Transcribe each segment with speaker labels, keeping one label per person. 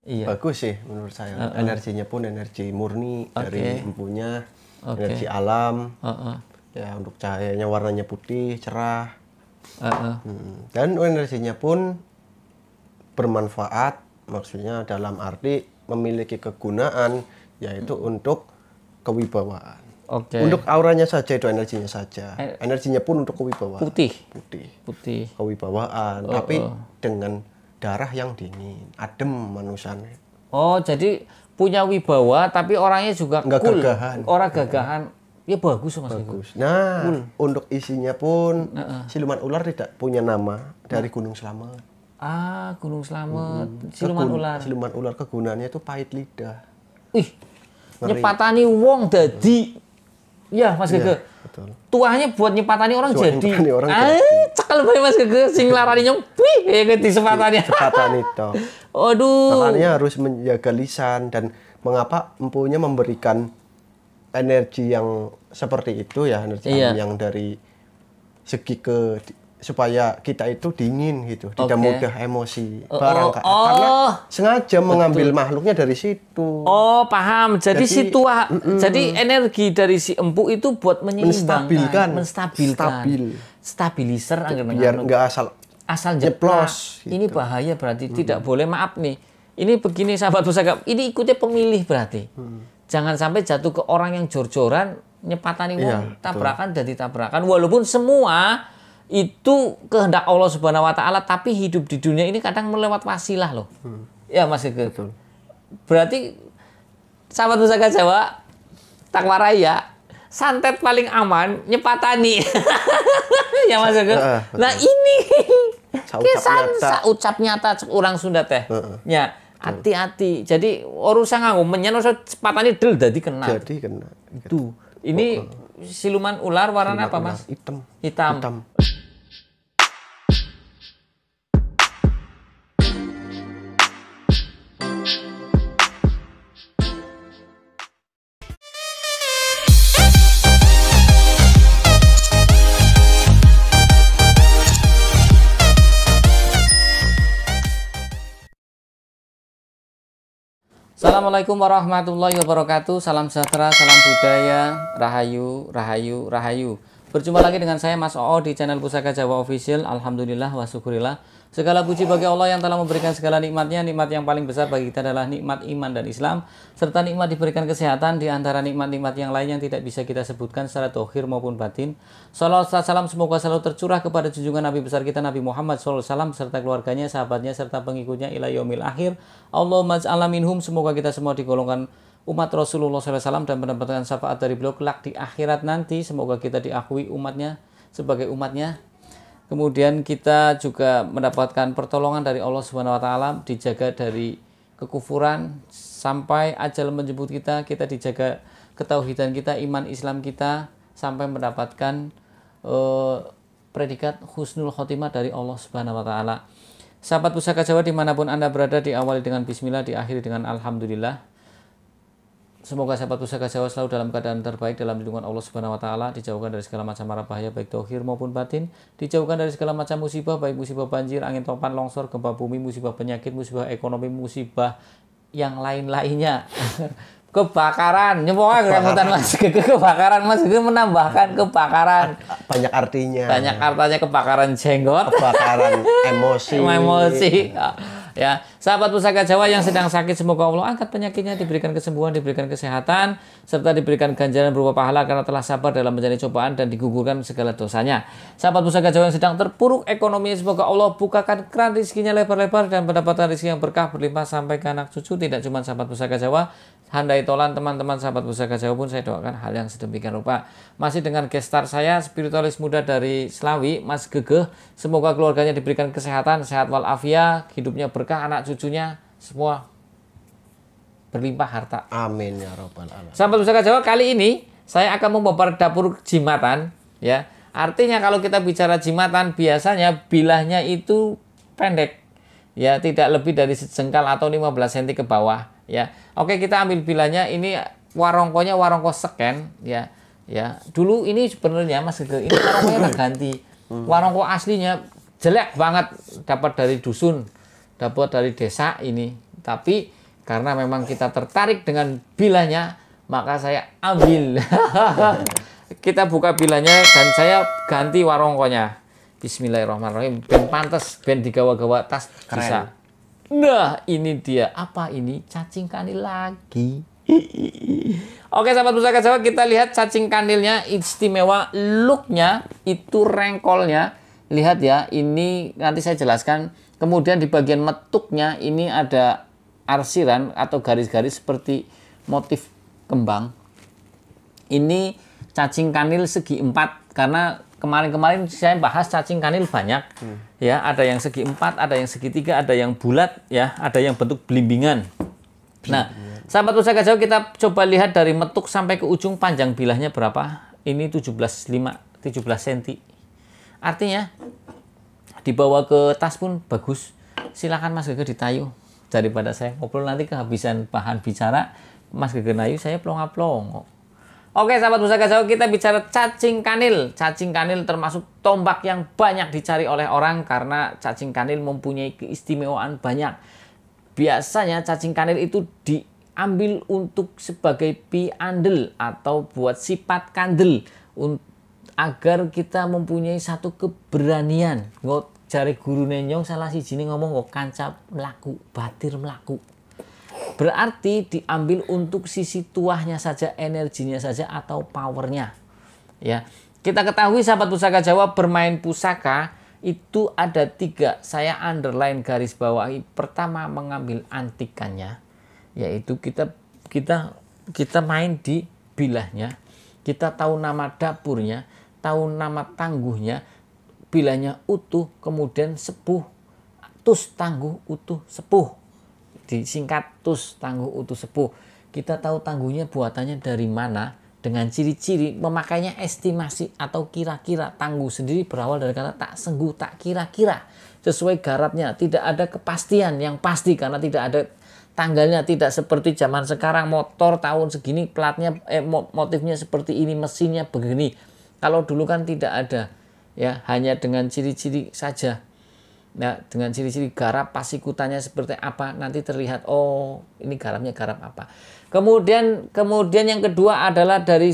Speaker 1: bagus sih menurut saya. Energinya pun energi murni dari empunya, energi alam. Ya, untuk cahayanya warnanya putih, cerah. Dan energinya pun bermanfaat, maksudnya dalam arti memiliki kegunaan, yaitu untuk kewibawaan. Untuk auranya saja itu energinya saja. Energinya pun untuk kewibawaan. Putih. Kewibawaan, tapi dengan darah yang dingin, adem manusianya.
Speaker 2: Oh, jadi punya wibawa tapi orangnya juga
Speaker 1: nggak
Speaker 2: cool.
Speaker 1: Gagahan.
Speaker 2: Orang gagahan. Ya bagus Mas.
Speaker 1: Bagus. Nah, untuk isinya pun siluman ular tidak punya nama dari Gunung Slamet.
Speaker 2: Gunung Slamet. Siluman ular.
Speaker 1: Siluman ular kegunaannya itu pahit lidah.
Speaker 2: Ih. Nyepatani wong dadi. Ya, Mas Gege.
Speaker 1: Betul.
Speaker 2: Tuahnya buat nyepatani orang jadi. Cekel bae Mas Gege sing larani nyempi di sepatani.
Speaker 1: Sepatani toh.
Speaker 2: Aduh.
Speaker 1: Makanya harus menjaga lisan, dan mengapa empunya memberikan energi yang seperti itu ya, energi yang dari segi supaya kita itu dingin gitu, tidak mudah emosi karena sengaja mengambil makhluknya dari situ.
Speaker 2: Oh, paham. Jadi si tua, jadi energi dari si empu itu buat menyeimbangkan, stabilizer
Speaker 1: biar nggak asal
Speaker 2: jeplos. Gitu. Ini bahaya berarti, tidak boleh. Maaf nih, ini begini sahabat pusaka, ini ikutnya pemilih berarti. Jangan sampai jatuh ke orang yang jor-joran nyepatani wong, tabrakan dan ditabrakan, walaupun semua itu kehendak Allah Subhanahu wa taala, tapi hidup di dunia ini kadang melewat wasilah loh. Ya Mas Gege. Berarti sahabat pusaka Jawa Takwaraya, santet paling aman nyepatani. Ya Mas Gege. Nah ini ucap nyata orang Sunda teh. Ya, hati-hati. Jadi urusan nganggo menyen sepatani del dadi kena. Itu. Ini siluman ular warna apa Mas? Hitam. Assalamualaikum warahmatullahi wabarakatuh. Salam sejahtera, salam budaya, rahayu, rahayu, rahayu. Berjumpa lagi dengan saya Mas Oo di channel Pusaka Jawa Official. Alhamdulillah wa syukurillah. Segala puji bagi Allah yang telah memberikan segala nikmatnya. Nikmat yang paling besar bagi kita adalah nikmat iman dan Islam, serta nikmat diberikan kesehatan di antara nikmat-nikmat yang lain yang tidak bisa kita sebutkan secara dohir maupun batin. Salawat salam semoga selalu tercurah kepada junjungan Nabi besar kita Nabi Muhammad SAW serta keluarganya, sahabatnya, serta pengikutnya ila yaumil akhir. Allahumma ja'alna minhum. Semoga kita semua digolongkan umat Rasulullah SAW dan mendapatkan syafaat dari beliau kelak di akhirat nanti. Semoga kita diakui umatnya sebagai umatnya. Kemudian kita juga mendapatkan pertolongan dari Allah Subhanahu wa taala, dijaga dari kekufuran sampai ajal menjemput kita, kita dijaga ketauhidan kita, iman Islam kita, sampai mendapatkan predikat husnul khotimah dari Allah Subhanahu wa taala. Sahabat Pusaka Jawa dimanapun Anda berada, diawali dengan bismillah, diakhiri dengan alhamdulillah. Semoga sahabat Pusaka Jawa selalu dalam keadaan terbaik dalam lindungan Allah Subhanahu wa taala, dijauhkan dari segala macam mara bahaya baik dohir maupun batin, dijauhkan dari segala macam musibah baik musibah banjir, angin topan, longsor, gempa bumi, musibah penyakit, musibah ekonomi, musibah yang lain-lainnya. Kebakaran, nyemoga keremutan Mas Gege, kebakaran Mas Gege menambahkan kebakaran.
Speaker 1: Banyak artinya.
Speaker 2: Banyak artinya, kebakaran jenggot,
Speaker 1: kebakaran emosi.
Speaker 2: Ya, sahabat Pusaka Jawa yang sedang sakit, semoga Allah angkat penyakitnya, diberikan kesembuhan, diberikan kesehatan, serta diberikan ganjaran berupa pahala karena telah sabar dalam menjalani cobaan dan digugurkan segala dosanya. Sahabat Pusaka Jawa yang sedang terpuruk ekonominya, semoga Allah bukakan keran rezekinya lebar-lebar dan mendapatkan rezeki yang berkah berlimpah sampai ke anak cucu. Tidak cuma sahabat Pusaka Jawa, handai tolan teman-teman sahabat Pusaka Jawa pun saya doakan hal yang sedemikian rupa. Masih dengan gestar saya, spiritualis muda dari Slawi, Mas Gege. Semoga keluarganya diberikan kesehatan, sehat walafiat, hidupnya berkah, anak cucunya semua berlimpah harta.
Speaker 1: Amin ya rabbal alamin.
Speaker 2: Sahabat Pusaka Jawa, kali ini saya akan membongkar dapur jimatan, ya. Artinya kalau kita bicara jimatan, biasanya bilahnya itu pendek, ya, tidak lebih dari sejengkal atau 15 cm ke bawah, ya. Oke, kita ambil bilahnya. Ini warongkonya warongko seken, ya. Ya, dulu ini sebenarnya Mas Gege, ini warongkonya udah ganti. Warongko aslinya jelek banget, dapat dari dusun, dapat dari desa ini. Tapi karena memang kita tertarik dengan bilanya, maka saya ambil. Kita buka bilanya dan saya ganti warongkonya. Bismillahirrahmanirrahim. Ben pantes, ben digawa-gawa tas
Speaker 1: Keren.
Speaker 2: bisa. Nah, ini dia. Apa ini? Cacing kanil lagi. Oke, sahabat Pusaka Jawa, kita lihat cacing kanilnya istimewa, looknya itu rengkolnya. Lihat ya, ini nanti saya jelaskan. Kemudian di bagian metuknya ini ada arsiran atau garis-garis seperti motif kembang. Ini cacing kanil segi 4 karena kemarin-kemarin saya bahas cacing kanil banyak. Ya, ada yang segi 4, ada yang segi 3, ada yang bulat ya, ada yang bentuk belimbingan. Nah, sahabat Pusaka Jawa, kita coba lihat dari metuk sampai ke ujung panjang bilahnya berapa? Ini 17 cm. Artinya dibawa ke tas pun bagus. Silakan Mas Gege ditayu. Daripada saya ngobrol nanti kehabisan bahan bicara, Mas Gege nayu, saya plonga-plongo. Oke, sahabat Pusaka Jawa, kita bicara cacing kanil. Cacing kanil termasuk tombak yang banyak dicari oleh orang karena cacing kanil mempunyai keistimewaan banyak. Biasanya cacing kanil itu diambil untuk sebagai piandel atau buat sifat kandel agar kita mempunyai satu keberanian. Nggak jari guru nenyong salah siji ngomong kok kancap melaku, batir melaku. Berarti diambil untuk sisi tuahnya saja, energinya saja atau powernya. Ya, kita ketahui sahabat Pusaka Jawa, bermain pusaka itu ada 3. Saya underline garis bawahi. Pertama, mengambil antikannya, yaitu kita main di bilahnya. Kita tahu nama dapurnya, tahu nama tangguhnya, bilahnya utuh, kemudian sepuh, tus tangguh utuh sepuh. Disingkat tus tangguh utuh sepuh. Kita tahu tangguhnya buatannya dari mana, dengan ciri-ciri memakainya estimasi atau kira-kira. Tangguh sendiri berawal dari kata tak sengguh, tak kira-kira. Sesuai garapnya, tidak ada kepastian yang pasti karena tidak ada tanggalnya. Tidak seperti zaman sekarang, motor tahun segini, platnya motifnya seperti ini, mesinnya begini. Kalau dulu kan tidak ada, ya, hanya dengan ciri-ciri saja. Nah, dengan ciri-ciri garap, pasikutannya seperti apa, nanti terlihat, oh ini garapnya garap apa. Kemudian yang kedua adalah dari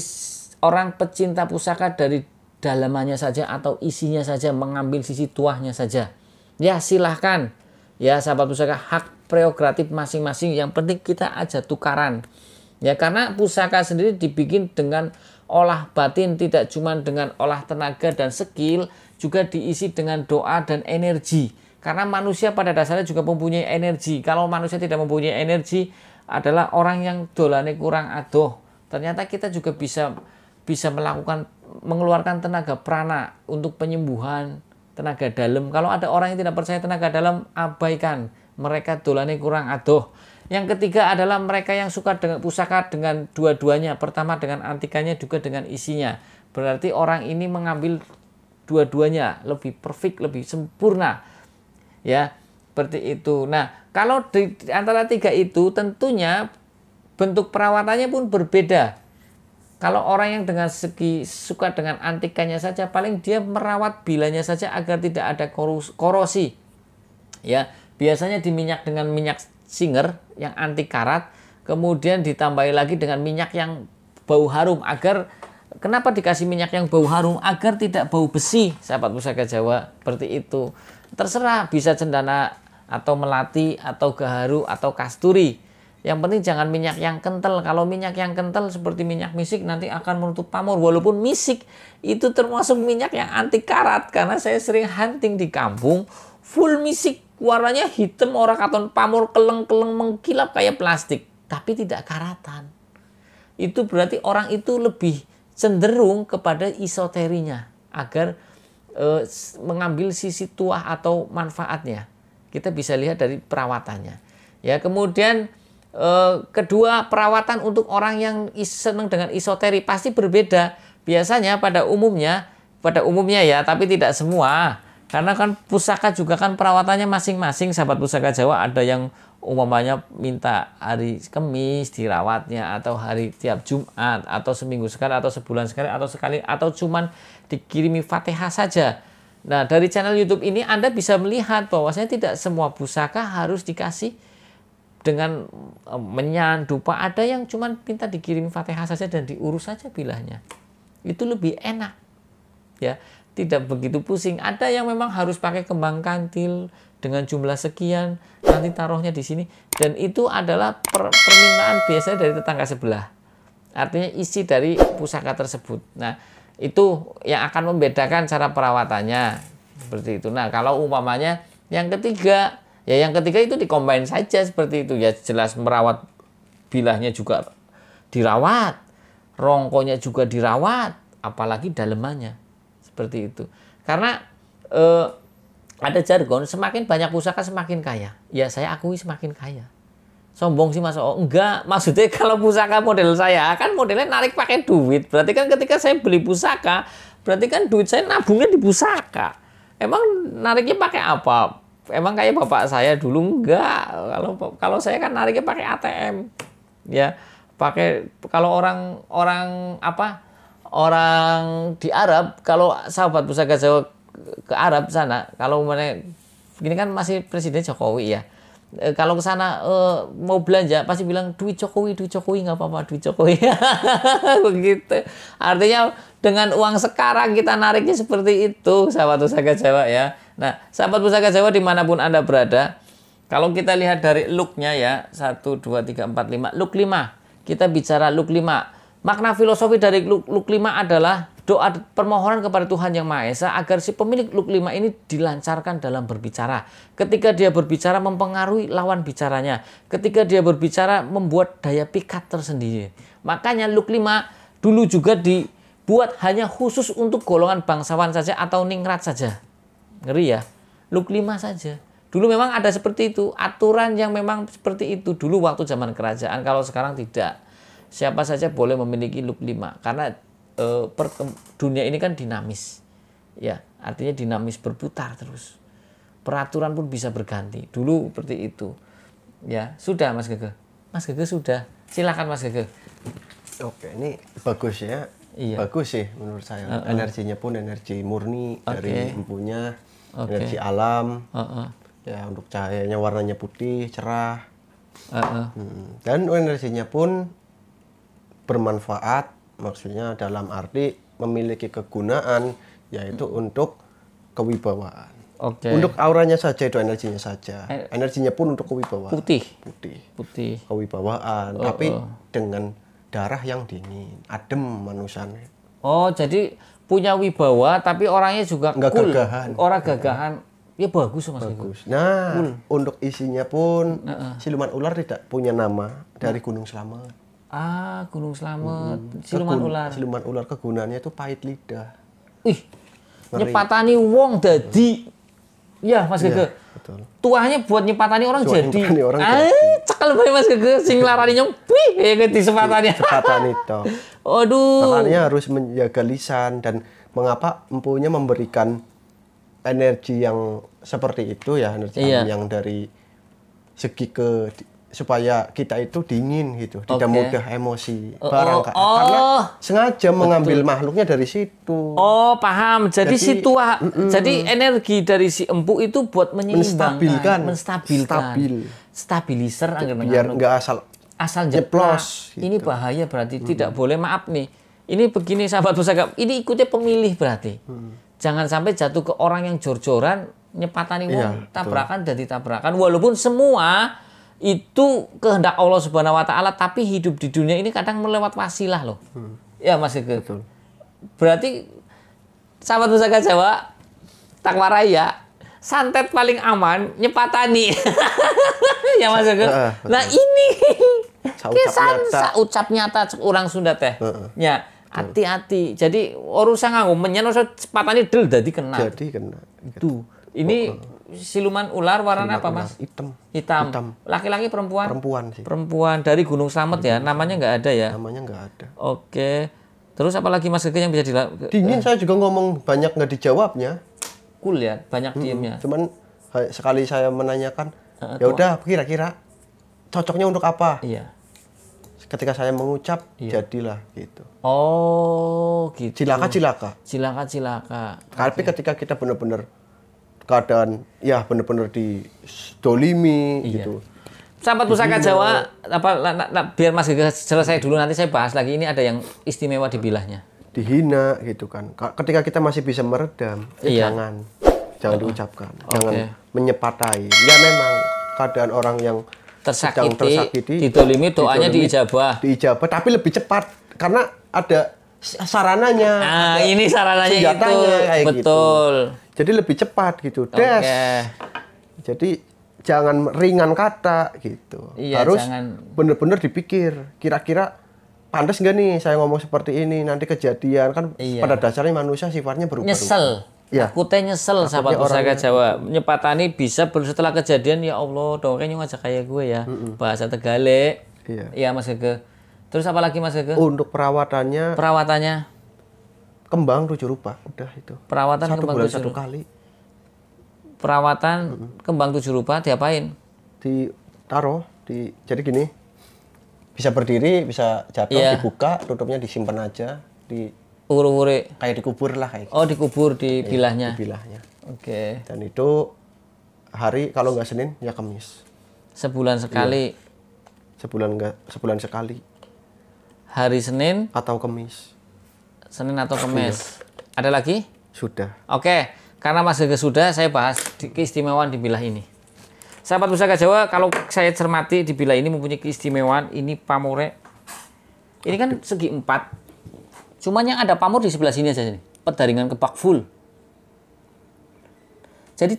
Speaker 2: orang pecinta pusaka, dari dalamannya saja atau isinya saja, mengambil sisi tuahnya saja. Ya silahkan, ya sahabat pusaka, hak prerogatif masing-masing. Yang penting kita aja tukaran. Ya, karena pusaka sendiri dibikin dengan olah batin, tidak cuma dengan olah tenaga dan skill, juga diisi dengan doa dan energi. Karena manusia pada dasarnya juga mempunyai energi. Kalau manusia tidak mempunyai energi, adalah orang yang dolane kurang adoh. Ternyata kita juga bisa mengeluarkan tenaga prana untuk penyembuhan, tenaga dalam. Kalau ada orang yang tidak percaya tenaga dalam, abaikan. Mereka dolane kurang adoh. Yang ketiga adalah mereka yang suka dengan pusaka dengan dua-duanya. Pertama dengan antikannya, juga dengan isinya. Berarti orang ini mengambil dua-duanya, lebih perfect, lebih sempurna. Ya, seperti itu. Nah, kalau di antara 3 itu tentunya bentuk perawatannya pun berbeda. Kalau orang yang dengan segi suka dengan antikannya saja, paling dia merawat bilanya saja agar tidak ada korosi. Ya, biasanya diminyak dengan minyak singer yang anti karat, kemudian ditambahi lagi dengan minyak yang bau harum. Agar kenapa dikasih minyak yang bau harum? Agar tidak bau besi, sahabat pusaka Jawa. Seperti itu. Terserah, bisa cendana atau melati atau gaharu atau kasturi. Yang penting jangan minyak yang kental. Kalau minyak yang kental seperti minyak misik nanti akan menutup pamor. Walaupun misik itu termasuk minyak yang anti karat. Karena saya sering hunting di kampung, full misik, warnanya hitam, orang katon pamor, keleng-keleng mengkilap kayak plastik, tapi tidak karatan. Itu berarti orang itu lebih cenderung kepada esoterinya agar mengambil sisi tuah atau manfaatnya. Kita bisa lihat dari perawatannya. Ya, kemudian kedua, perawatan untuk orang yang senang dengan esoteri pasti berbeda. Biasanya pada umumnya ya, tapi tidak semua. Karena kan pusaka juga kan perawatannya masing-masing, sahabat pusaka Jawa. Ada yang umpamanya minta hari Kamis dirawatnya, atau hari tiap Jumat, atau seminggu sekali, atau sebulan sekali, atau cuman dikirimi Fatihah saja. Nah, dari channel YouTube ini Anda bisa melihat bahwasanya tidak semua pusaka harus dikasih dengan menyan, dupa, ada yang cuma minta dikirim Fatihah saja dan diurus saja bilahnya. Itu lebih enak. Ya, tidak begitu pusing. Ada yang memang harus pakai kembang kantil dengan jumlah sekian, nanti taruhnya di sini, dan itu adalah permintaan biasanya dari tetangga sebelah. Artinya isi dari pusaka tersebut. Nah, itu yang akan membedakan cara perawatannya seperti itu. Nah, kalau umpamanya yang ketiga, ya yang ketiga itu dikombain saja seperti itu. Ya jelas merawat bilahnya juga dirawat, rongkonya juga dirawat, apalagi dalemannya seperti itu. Karena ada jargon, semakin banyak pusaka semakin kaya. Ya saya akui semakin kaya. Sombong sih Mas Oh, enggak, maksudnya kalau pusaka model saya kan modelnya narik pakai duit. Berarti kan ketika saya beli pusaka, berarti kan duit saya nabungnya di pusaka. Emang nariknya pakai apa? Emang kayak bapak saya dulu enggak. Kalau saya kan nariknya pakai ATM. Ya, pakai kalau orang di Arab, kalau sahabat pusaka Jawa ke Arab sana, kalau ini kan masih Presiden Jokowi ya. Kalau ke sana mau belanja pasti bilang duit Jokowi nggak apa-apa, duit Jokowi. Begitu. Artinya dengan uang sekarang kita nariknya seperti itu, sahabat pusaka Jawa ya. Nah, sahabat pusaka Jawa dimanapun Anda berada, kalau kita lihat dari look-nya ya, 1, 2, 3, 4, 5, look 5. Kita bicara look 5. Makna filosofi dari look 5 adalah doa permohonan kepada Tuhan Yang Maha Esa agar si pemilik look 5 ini dilancarkan dalam berbicara. Ketika dia berbicara mempengaruhi lawan bicaranya. Ketika dia berbicara membuat daya pikat tersendiri. Makanya look 5 dulu juga dibuat hanya khusus untuk golongan bangsawan saja atau ningrat saja. Ngeri ya. Look 5 saja. Dulu memang ada seperti itu. Aturan yang memang seperti itu dulu waktu zaman kerajaan. Kalau sekarang tidak. Siapa saja boleh memiliki look 5. Karena dunia ini kan dinamis. Ya, artinya dinamis, berputar terus. Peraturan pun bisa berganti. Dulu seperti itu. Ya, sudah Mas Gege. Mas Gege sudah. Silakan Mas Gege.
Speaker 1: Oke, ini bagus ya. Iya. Bagus sih menurut saya. Energinya pun energi murni dari empunya, energi alam. Ya, untuk cahayanya warnanya putih, cerah. Dan energinya pun bermanfaat, maksudnya dalam arti memiliki kegunaan, yaitu untuk kewibawaan. Untuk auranya saja itu energinya saja. Energinya pun untuk kewibawaan. Putih. Kewibawaan, tapi dengan darah yang dingin, adem manusianya.
Speaker 2: Oh, jadi punya wibawa tapi orangnya juga
Speaker 1: nggak
Speaker 2: cool.
Speaker 1: Gagahan.
Speaker 2: Orang gagahan. Ya bagus Mas.
Speaker 1: Bagus. Nah, untuk isinya pun siluman ular tidak punya nama dari Gunung Slamet.
Speaker 2: Gunung Slamet, siluman ular.
Speaker 1: Siluman ular kegunaannya itu pahit lidah.
Speaker 2: Nyepatani wong dadi. Ya, Mas Gege.
Speaker 1: Betul.
Speaker 2: Tuahnya buat nyepatani orang jadi. Cekel bae Mas Gege sing larani nyong. Ya disepatani.
Speaker 1: Sepatani toh.
Speaker 2: Aduh.
Speaker 1: Makanya harus menjaga lisan, dan mengapa empunya memberikan energi yang seperti itu ya, energi yang dari segi supaya kita itu dingin gitu, tidak mudah emosi karena sengaja mengambil makhluknya dari situ. Oh,
Speaker 2: paham. Jadi si tuah, jadi energi dari si empu itu buat menyeimbangkan, menstabilkan, stabilizer
Speaker 1: biar nggak asal
Speaker 2: jeplos. Gitu. Ini bahaya berarti tidak boleh. Maaf nih, ini begini sahabat pusaka, ini ikutnya pemilih berarti. Jangan sampai jatuh ke orang yang jor-joran, nyepatani wong, tabrakan dan ditabrakan, walaupun semua itu kehendak Allah Subhanahu wa taala, tapi hidup di dunia ini kadang melewat wasilah loh. Ya Mas Gege. Betul. Berarti sahabat pusaka Jawa, Takwa Raya, santet paling aman nyepatani. Ya Mas Gege. Nah ini kesan saucap nyata orang Sunda teh. Ya, hati-hati. Jadi urusan nganggo menyen sepatani del dadi kena. Itu. Ini siluman ular warna apa Mas? Hitam. Laki-laki perempuan? Perempuan dari Gunung Slamet ya. Namanya nggak ada ya?
Speaker 1: Namanya nggak ada.
Speaker 2: Oke. Terus apa lagi Mas Gege yang bisa dilakukan?
Speaker 1: Dingin saya juga ngomong banyak nggak dijawabnya.
Speaker 2: Cool ya, banyak diemnya.
Speaker 1: Cuman sekali saya menanyakan, ya udah kira-kira cocoknya untuk apa?
Speaker 2: Iya.
Speaker 1: Ketika saya mengucap, jadilah gitu.
Speaker 2: Oh, gitu.
Speaker 1: Cilaka. Tapi ketika kita benar-benar keadaan ya benar-benar didolimi gitu,
Speaker 2: Sahabat Pusaka Jawa, biar Mas Gege selesai dulu, nanti saya bahas lagi. Ini ada yang istimewa di bilahnya.
Speaker 1: Dihina gitu kan. Ketika kita masih bisa meredam, jangan diucapkan, jangan menyepatai. Ya memang keadaan orang yang tersakiti,
Speaker 2: ditolimi, doanya diijabah,
Speaker 1: tapi lebih cepat karena ada sarananya.
Speaker 2: Nah, ini sarananya itu,
Speaker 1: kayak
Speaker 2: betul.
Speaker 1: Gitu. Jadi lebih cepat gitu. Jadi jangan ringan kata gitu.
Speaker 2: Iya,
Speaker 1: harus bener-bener dipikir. Kira-kira pantas nggak nih saya ngomong seperti ini, nanti kejadian kan. Pada dasarnya manusia sifatnya berubah.
Speaker 2: Nyesel. Takutnya nyesel, sahabat Pusaka Jawa. Nyepatani bisa setelah kejadian, ya Allah, dongeng ngajak kayak gue ya. Bahasa Tegale. Iya Mas Gege. Terus apa lagi Mas Gege?
Speaker 1: Untuk perawatannya kembang 7 rupa, udah itu.
Speaker 2: Perawatan
Speaker 1: 1
Speaker 2: kembang
Speaker 1: bulan
Speaker 2: 7
Speaker 1: 1 kali.
Speaker 2: Perawatan kembang 7 rupa diapain?
Speaker 1: Ditaruh jadi gini. Bisa berdiri, bisa jatuh, dibuka, tutupnya disimpan aja di
Speaker 2: ure-ure.
Speaker 1: Kayak dikubur lah kayak gitu.
Speaker 2: Oh, dikubur di bilahnya.
Speaker 1: Di bilahnya.
Speaker 2: Oke.
Speaker 1: Dan itu hari kalau nggak Senin ya Kamis.
Speaker 2: Sebulan sekali.
Speaker 1: Sebulan sekali.
Speaker 2: Hari Senin
Speaker 1: atau Kamis.
Speaker 2: Senin atau Kamis. Ada lagi?
Speaker 1: Sudah.
Speaker 2: Oke. Karena Mas Gege sudah, saya bahas keistimewaan di bilah ini. Sahabat Pusaka Jawa, kalau saya cermati di bilah ini mempunyai keistimewaan, ini pamore. Ini kan segi 4. Cuman yang ada pamor di sebelah sini aja nih. Pedaringan kepak full. Jadi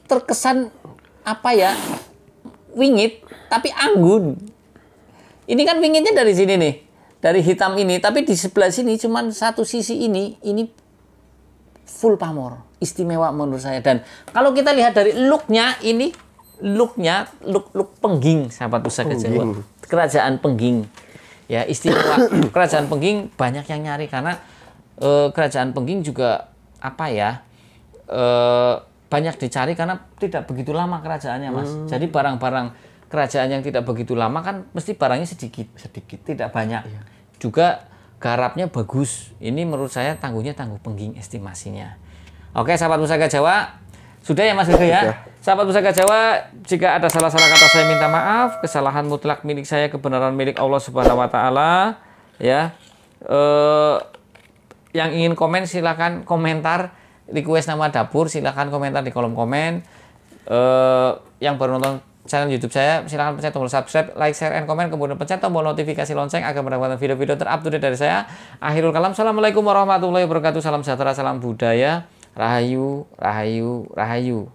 Speaker 2: terkesan apa ya? Wingit, tapi anggun. Ini kan wingitnya dari sini nih. Dari hitam ini, tapi di sebelah sini cuman satu sisi ini full pamor. Istimewa menurut saya. Dan kalau kita lihat dari looknya ini, look Pengging, sahabat Pusaka Jawa. Kerajaan Pengging. Ya, istimewa Kerajaan Pengging banyak yang nyari karena Kerajaan Pengging juga banyak dicari karena tidak begitu lama kerajaannya, Mas. Jadi barang-barang kerajaan yang tidak begitu lama kan mesti barangnya sedikit, tidak banyak. Iya. Juga garapnya bagus. Ini menurut saya tangguh Pengging estimasinya. Oke, sahabat Pusaka Jawa, sudah ya Mas Gege ya? Sahabat Pusaka Jawa, jika ada salah-salah kata saya minta maaf, kesalahan mutlak milik saya, kebenaran milik Allah Subhanahu wa taala, ya. Yang ingin komen silakan komentar, request nama dapur silakan komentar di kolom komen. Yang baru nonton channel YouTube saya, silakan pencet tombol subscribe, like, share, and komen, kemudian pencet tombol notifikasi lonceng agar mendapatkan video-video terupdate dari saya. Akhirul kalam, assalamualaikum warahmatullahi wabarakatuh, salam sejahtera, salam budaya. Rahayu, rahayu, rahayu.